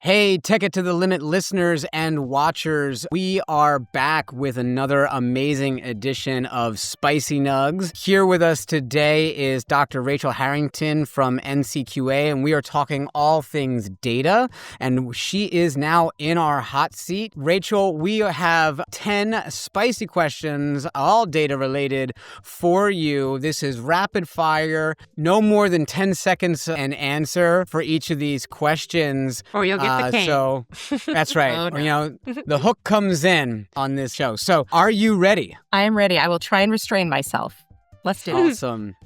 Hey, Tech It to the Limit listeners and watchers. We are back with another amazing edition of Spicy Nugs. Here with us today is Dr. Rachel Harrington from NCQA, and we are talking all things data, and she is now in our hot seat. Rachel, we have 10 spicy questions, all data related for you. This is rapid fire, no more than 10 seconds an answer for each of these questions. Or you'll get the cane. So that's right. Oh, no. You know, the hook comes in on this show. So are you ready? I am ready. I will try and restrain myself. Let's do it.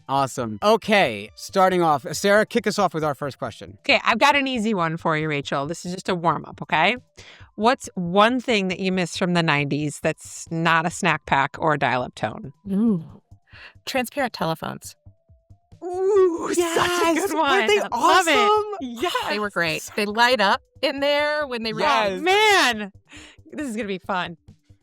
Awesome. Okay, starting off. Sarah, kick us off with our first question. Okay, I've got an easy one for you, Rachel. This is just a warm-up, okay? What's one thing that you miss from the 90s that's not a snack pack or a dial-up tone? Ooh. Transparent telephones. Ooh, Yes! such a good one. Weren't they Love awesome? it. Yes. They were great. They light up in there when they were Yes. Oh, man. This is going to be fun.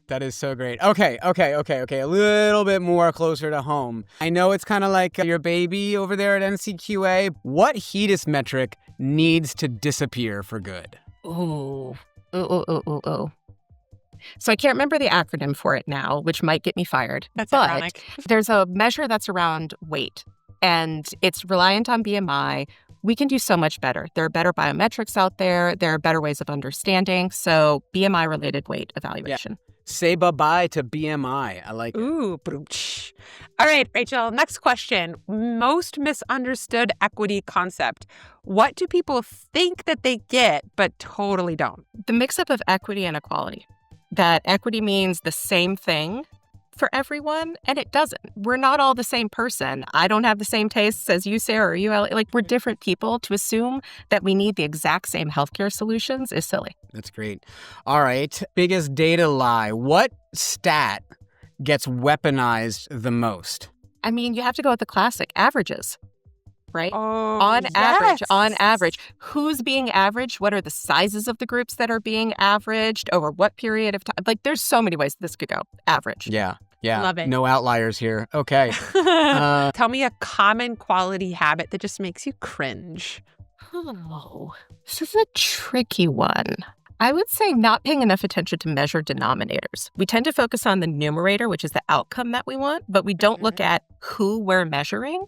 That is so great. Okay. A little bit more closer to home. I know it's kind of like your baby over there at NCQA. What HEDIS metric needs to disappear for good? Ooh. So I can't remember the acronym for it now, which might get me fired. That's but ironic. There's a measure that's around weight, and it's reliant on BMI. We can do so much better. There are better biometrics out there. There are better ways of understanding. So BMI-related weight evaluation. Say bye-bye to BMI. I like it. Ooh, broach. All right, Rachel, next question. Most misunderstood equity concept. What do people think that they get but totally don't? The mix-up of equity and equality. That equity means the same thing for everyone, and it doesn't. We're not all the same person. I don't have the same tastes as you, Sarah, or you, Elliott. Like, we're different people. To assume that we need the exact same healthcare solutions is silly. That's great. All right. Biggest data lie. What stat gets weaponized the most? I mean, you have to go with the classic averages, right? Oh, On yes. average, who's being averaged? What are the sizes of the groups that are being averaged? Over what period of time? Like, there's so many ways this could go. Average. Yeah. Love it. No outliers here. Okay. Tell me a common quality habit that just makes you cringe. Oh, this is a tricky one. I would say not paying enough attention to measure denominators. We tend to focus on the numerator, which is the outcome that we want, but we don't look at who we're measuring.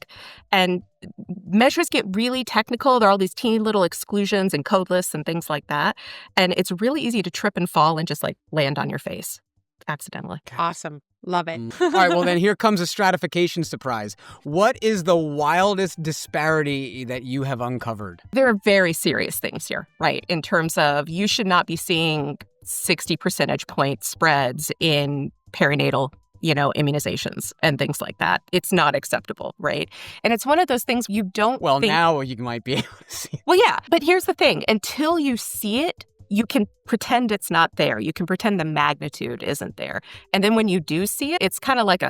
And measures get really technical. There are all these teeny little exclusions and code lists and things like that. And it's really easy to trip and fall and just like land on your face accidentally. Awesome. Love it. All right. Well, then here comes a stratification surprise. What is the wildest disparity that you have uncovered? There are very serious things here, right? In terms of you should not be seeing 60 percentage point spreads in perinatal immunizations and things like that. It's not acceptable, right? And it's one of those things you don't think... Now you might be able to see. Well, yeah. But here's the thing. Until you see it, you can pretend it's not there. You can pretend the magnitude isn't there. And then when you do see it, it's kind of like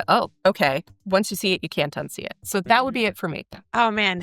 okay. Once you see it, you can't unsee it. So that would be it for me. Oh, man.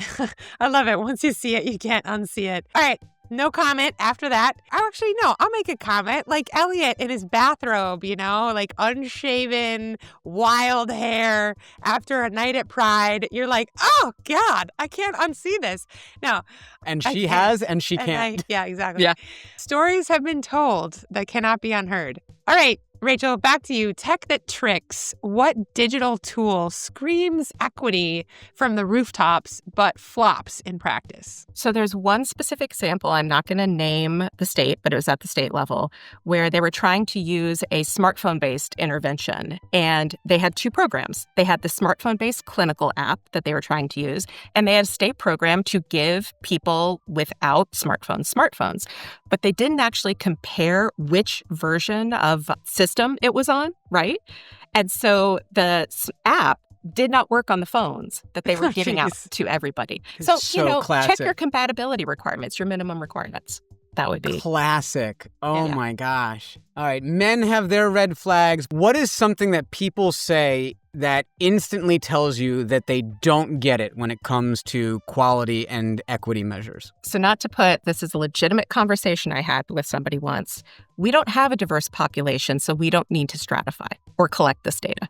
I love it. Once you see it, you can't unsee it. All right. No comment after that. Actually, no, I'll make a comment. Like Elliott in his bathrobe, like unshaven, wild hair after a night at Pride. You're like, oh, God, I can't unsee this. No. And she has, and she can't. Yeah, exactly. Yeah. Stories have been told that cannot be unheard. All right, Rachel, back to you. Tech that tricks. What digital tool screams equity from the rooftops but flops in practice? So there's one specific example, I'm not going to name the state, but it was at the state level, where they were trying to use a smartphone-based intervention. And they had two programs. They had the smartphone-based clinical app that they were trying to use, and they had a state program to give people without smartphones. But they didn't actually compare which version of system it was on, right? And so the app did not work on the phones that they were giving out to everybody. So classic. Check your compatibility requirements, your minimum requirements. That would be classic. Oh Yeah. my gosh. All right. Men have their red flags. What is something that people say that instantly tells you that they don't get it when it comes to quality and equity measures? So this is a legitimate conversation I had with somebody once. We don't have a diverse population, so we don't need to stratify or collect this data.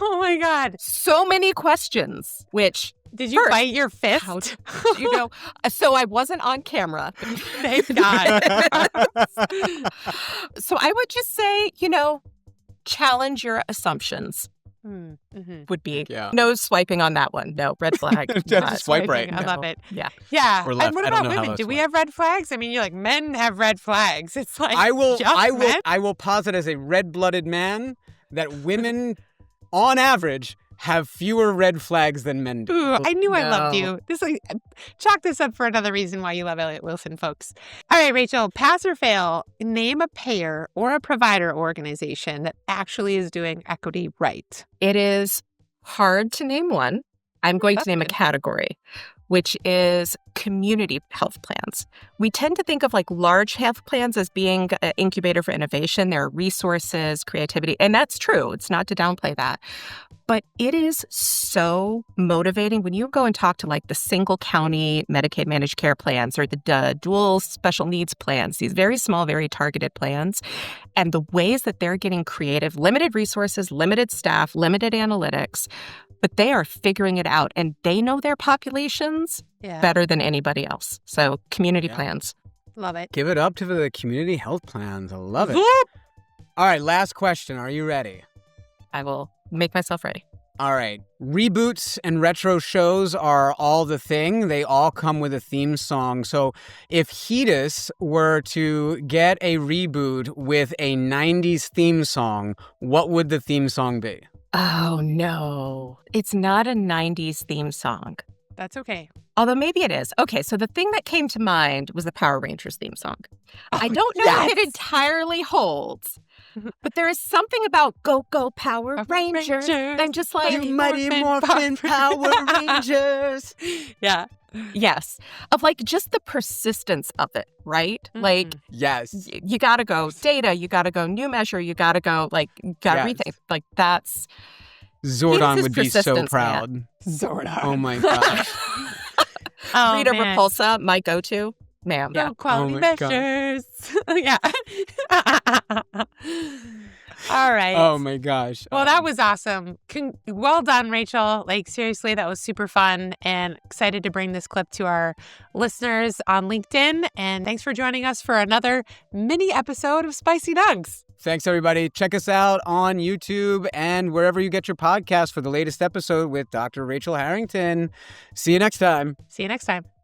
Oh my God. So many questions, which Did you bite your fist? So I wasn't on camera. Thank God. So I would just say, challenge your assumptions. Would be no swiping on that one. No, red flag. Just swipe right. I love it. Yeah. Yeah. Or left. And what about women? Do we have red flags? I mean, you're like, men have red flags. It's like, I will posit as a red-blooded man that women, on average, have fewer red flags than men do. Ooh, I knew I loved you. Chalk this up for another reason why you love Elliott Wilson, folks. All right, Rachel, pass or fail, name a payer or a provider organization that actually is doing equity right. It is hard to name one. I'm going to name a category, which is community health plans. We tend to think of large health plans as being an incubator for innovation. There are resources, creativity, and that's true. It's not to downplay that. But it is so motivating when you go and talk to the single county Medicaid managed care plans or the dual special needs plans, these very small, very targeted plans, and the ways that they're getting creative, limited resources, limited staff, limited analytics, but they are figuring it out and they know their populations better than anybody else. So community plans. Love it. Give it up to the community health plans. I love it. All right, last question. Are you ready? I will make myself ready. All right. Reboots and retro shows are all the thing. They all come with a theme song. So if HEDIS were to get a reboot with a 90s theme song, what would the theme song be? Oh, no. It's not a 90s theme song. That's okay. Although maybe it is. Okay, so the thing that came to mind was the Power Rangers theme song. I don't know if it entirely holds, but there is something about Go Go Power Rangers. I'm just like, you mighty morphin Power Rangers. Yeah. Yes. Of just the persistence of it, right? Yes. You got to go data, you got to go new measure, you got to go, rethink. That's... Zordon would be so proud. Man. Zordon. Oh, my gosh. Rita Repulsa, my go-to. Ma'am. Yeah. Quality measures. Yeah. All right. Oh, my gosh. Well, that was awesome. Well done, Rachel. Seriously, that was super fun and excited to bring this clip to our listeners on LinkedIn. And thanks for joining us for another mini episode of Spicy Nugs. Thanks, everybody. Check us out on YouTube and wherever you get your podcast for the latest episode with Dr. Rachel Harrington. See you next time. See you next time.